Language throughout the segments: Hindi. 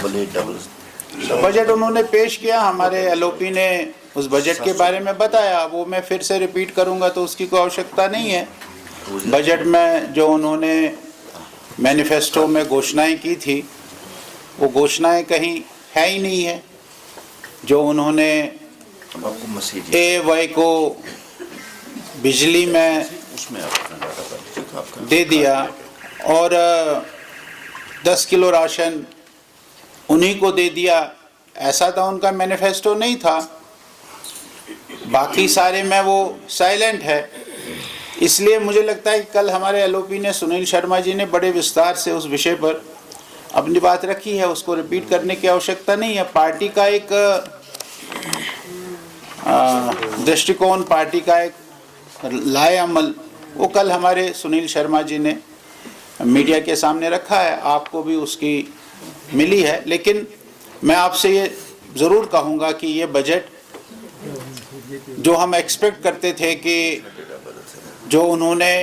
बजट उन्होंने पेश किया, हमारे एलओपी ने उस बजट के बारे में बताया, वो मैं फिर से रिपीट करूंगा तो उसकी कोई आवश्यकता नहीं है। बजट में जो उन्होंने मैनिफेस्टो में घोषणाएं की थी वो घोषणाएं कहीं है ही नहीं है। जो उन्होंने AY को बिजली में दे दिया और 10 किलो राशन उन्हीं को दे दिया, ऐसा तो उनका मैनिफेस्टो नहीं था। बाकी सारे में वो साइलेंट है। इसलिए मुझे लगता है कि कल हमारे एलओपी ने, सुनील शर्मा जी ने बड़े विस्तार से उस विषय पर अपनी बात रखी है, उसको रिपीट करने की आवश्यकता नहीं है। पार्टी का एक दृष्टिकोण, पार्टी का एक लाए अमल, वो कल हमारे सुनील शर्मा जी ने मीडिया के सामने रखा है, आपको भी उसकी मिली है। लेकिन मैं आपसे ये ज़रूर कहूँगा कि ये बजट जो हम एक्सपेक्ट करते थे कि जो उन्होंने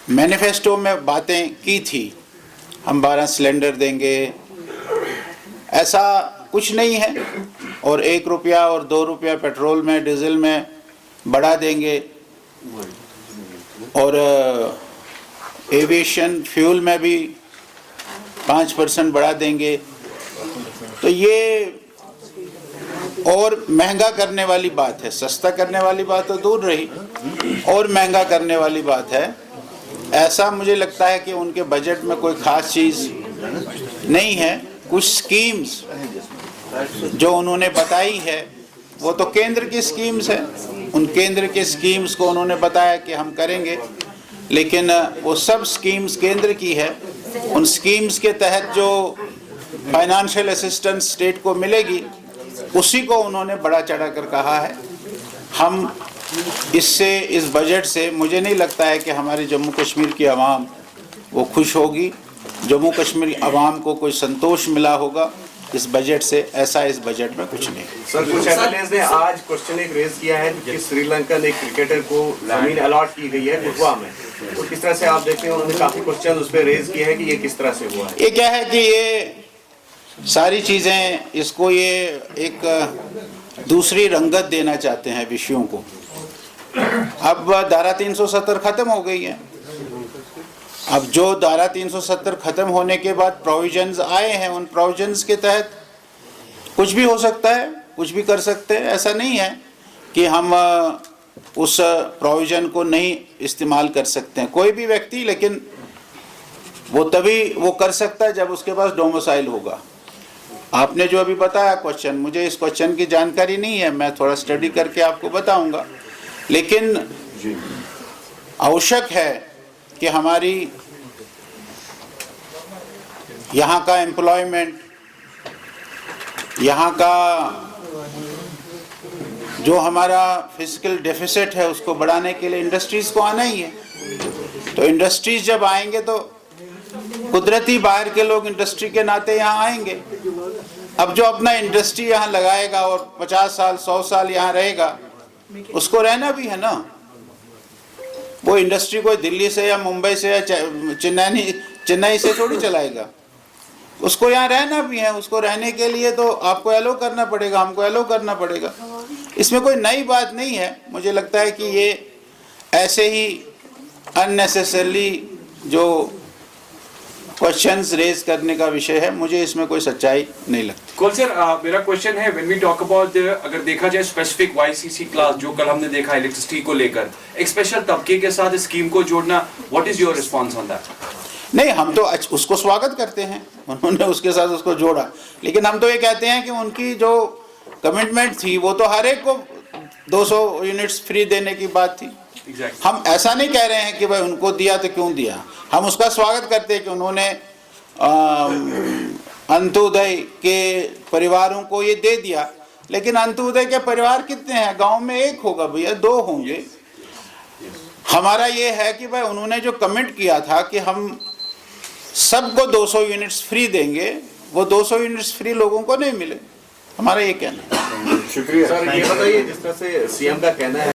मैनिफेस्टो में बातें की थी, हम 12 सिलेंडर देंगे, ऐसा कुछ नहीं है। और 1 रुपया और 2 रुपया पेट्रोल में, डीजल में बढ़ा देंगे और एविएशन फ्यूल में भी 5% बढ़ा देंगे। तो ये और महंगा करने वाली बात है, सस्ता करने वाली बात तो दूर रही, और महंगा करने वाली बात है। ऐसा मुझे लगता है कि उनके बजट में कोई ख़ास चीज़ नहीं है। कुछ स्कीम्स जो उन्होंने बताई है वो तो केंद्र की स्कीम्स है, उन केंद्र के स्कीम्स को उन्होंने बताया कि हम करेंगे, लेकिन वो सब स्कीम्स केंद्र की है। उन स्कीम्स के तहत जो फाइनेंशियल असिस्टेंस स्टेट को मिलेगी उसी को उन्होंने बड़ा चढ़ा कर कहा है। हम इससे, इस बजट से मुझे नहीं लगता है कि हमारे जम्मू कश्मीर की आवाम वो खुश होगी, जम्मू कश्मीर आवाम को कोई संतोष मिला होगा इस बजट से, ऐसा इस बजट में कुछ नहीं। सर, कुछ एमएलएस ने आज क्वेश्चन एक रेज किया है कि श्रीलंकन एक क्रिकेटर को जमीन अलॉट की गई है कुटवा में, तो किस तरह से आप देखते हैं? उन्होंने काफी क्वेश्चन उस पर रेज किया है कि ये किस तरह से हुआ है। ये क्या है कि ये सारी चीज़ें, इसको ये एक दूसरी रंगत देना चाहते हैं विषयों को। अब धारा 370 ख़त्म हो गई है। अब जो धारा 370 ख़त्म होने के बाद प्रोविजंस आए हैं, उन प्रोविजंस के तहत कुछ भी हो सकता है, कुछ भी कर सकते हैं। ऐसा नहीं है कि हम उस प्रोविज़न को नहीं इस्तेमाल कर सकते हैं कोई भी व्यक्ति, लेकिन वो तभी वो कर सकता है जब उसके पास डोमिसाइल होगा। आपने जो अभी बताया क्वेश्चन, मुझे इस क्वेश्चन की जानकारी नहीं है, मैं थोड़ा स्टडी करके आपको बताऊंगा। लेकिन आवश्यक है कि हमारी यहाँ का एम्प्लॉयमेंट, यहाँ का जो हमारा फिजिकल डेफिसिट है उसको बढ़ाने के लिए इंडस्ट्रीज़ को आना ही है। तो इंडस्ट्रीज़ जब आएंगे तो कुदरती बाहर के लोग इंडस्ट्री के नाते यहाँ आएंगे। अब जो अपना इंडस्ट्री यहाँ लगाएगा और 50 साल 100 साल यहाँ रहेगा, उसको रहना भी है ना। वो इंडस्ट्री कोई दिल्ली से या मुंबई से या चेन्नई से थोड़ी चलाएगा, उसको यहाँ रहना भी है। उसको रहने के लिए तो आपको एलो करना पड़ेगा, हमको एलो करना पड़ेगा। इसमें कोई नई बात नहीं है। मुझे लगता है कि ये ऐसे ही अननेसेसरली जो क्वेश्चंस रेज करने का विषय है, मुझे इसमें कोई सच्चाई नहीं लगती। कौल सर, मेरा क्वेश्चन है, व्हेन वी टॉक अबाउट, अगर देखा जाए स्पेसिफिक वाईसीसी क्लास जो कल हमने देखा इलेक्ट्रिसिटी को लेकर, एक स्पेशल तबके के साथ स्कीम को जोड़ना, what is your response on that? नहीं, हम तो उसको स्वागत करते हैं, उन्होंने उसके साथ उसको जोड़ा। लेकिन हम तो ये कहते हैं कि उनकी जो कमिटमेंट थी वो तो हर एक को 200 यूनिट्स फ्री देने की बात थी। Exactly. हम ऐसा नहीं कह रहे हैं कि भाई उनको दिया तो क्यों दिया, हम उसका स्वागत करते हैं कि उन्होंने अंत्योदय के परिवारों को ये दे दिया। लेकिन अंत्योदय के परिवार कितने हैं? गांव में एक होगा भैया, 2 होंगे। हमारा ये है कि भाई उन्होंने जो कमिट किया था कि हम सबको 200 यूनिट्स फ्री देंगे, वो 200 यूनिट्स फ्री लोगों को नहीं मिले। हमारा ये कहना है। शुक्रिया सर। ये बताइए, जिस तरह से सीएम का कहना है